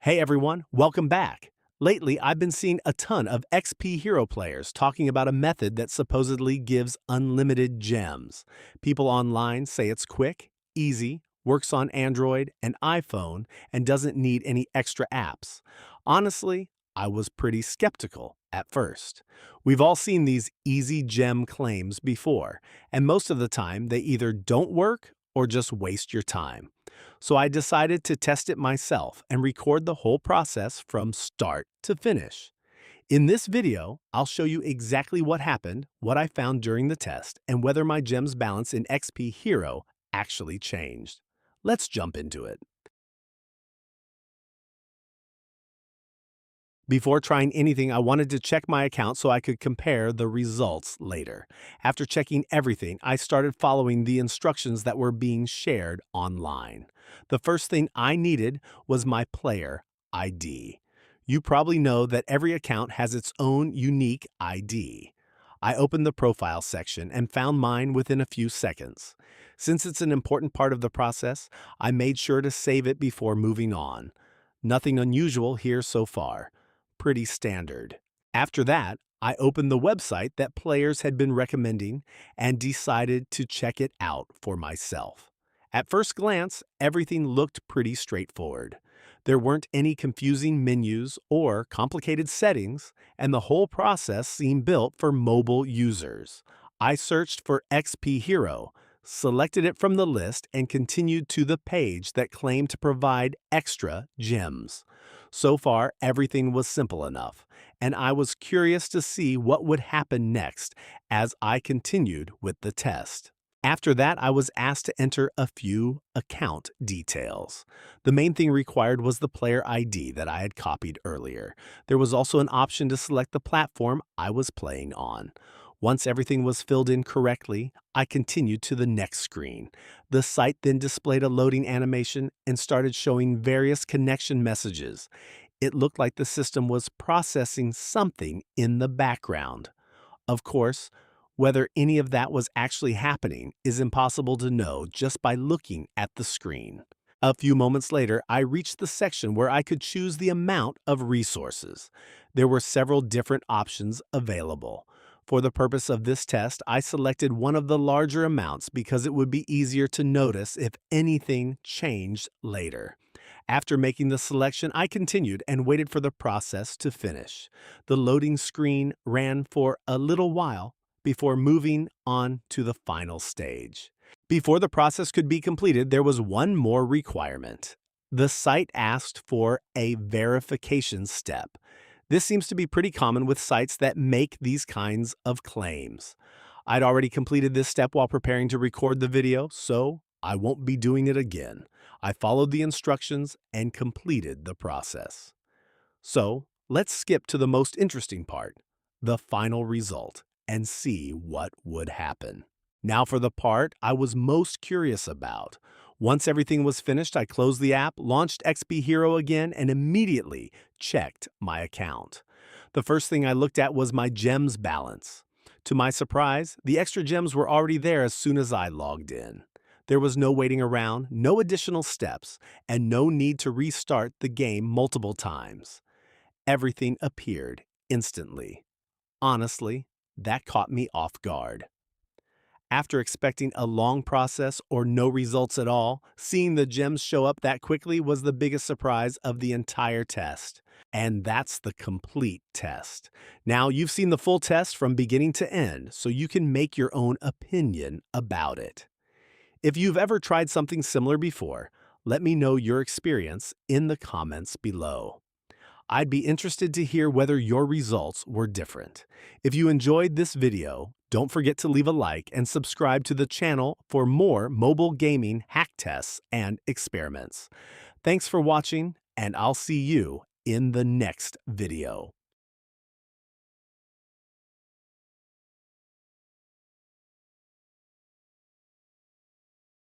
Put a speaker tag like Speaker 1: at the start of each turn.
Speaker 1: Hey everyone, welcome back. Lately, I've been seeing a ton of XP Hero players talking about a method that supposedly gives unlimited gems. People online say it's quick, easy, works on Android and iPhone, and doesn't need any extra apps. Honestly, I was pretty skeptical at first. We've all seen these easy gem claims before, and most of the time they either don't work or just waste your time. So I decided to test it myself and record the whole process from start to finish. In this video, I'll show you exactly what happened, what I found during the test, and whether my gems balance in XP Hero actually changed. Let's jump into it. Before trying anything, I wanted to check my account so I could compare the results later. After checking everything, I started following the instructions that were being shared online. The first thing I needed was my player ID. You probably know that every account has its own unique ID. I opened the profile section and found mine within a few seconds. Since it's an important part of the process, I made sure to save it before moving on. Nothing unusual here so far. Pretty standard. After that, I opened the website that players had been recommending and decided to check it out for myself. At first glance, everything looked pretty straightforward. There weren't any confusing menus or complicated settings, and the whole process seemed built for mobile users. I searched for XP Hero, selected it from the list, and continued to the page that claimed to provide extra gems. So far, everything was simple enough, and I was curious to see what would happen next as I continued with the test. After that, I was asked to enter a few account details. The main thing required was the player ID that I had copied earlier. There was also an option to select the platform I was playing on. Once everything was filled in correctly, I continued to the next screen. The site then displayed a loading animation and started showing various connection messages. It looked like the system was processing something in the background. Of course, whether any of that was actually happening is impossible to know just by looking at the screen. A few moments later, I reached the section where I could choose the amount of resources. There were several different options available. For the purpose of this test, I selected one of the larger amounts because it would be easier to notice if anything changed later. After making the selection, I continued and waited for the process to finish. The loading screen ran for a little while before moving on to the final stage. Before the process could be completed, there was one more requirement. The site asked for a verification step. This seems to be pretty common with sites that make these kinds of claims. I'd already completed this step while preparing to record the video, so I won't be doing it again. I followed the instructions and completed the process. So, let's skip to the most interesting part, the final result, and see what would happen. Now for the part I was most curious about. Once everything was finished, I closed the app, launched XP Hero again, and immediately checked my account. The first thing I looked at was my gems balance. To my surprise, the extra gems were already there as soon as I logged in. There was no waiting around, no additional steps, and no need to restart the game multiple times. Everything appeared instantly. Honestly, that caught me off guard. After expecting a long process or no results at all, seeing the gems show up that quickly was the biggest surprise of the entire test. And that's the complete test. Now you've seen the full test from beginning to end, so you can make your own opinion about it. If you've ever tried something similar before, let me know your experience in the comments below. I'd be interested to hear whether your results were different. If you enjoyed this video, don't forget to leave a like and subscribe to the channel for more mobile gaming hack tests and experiments. Thanks for watching, and I'll see you in the next video.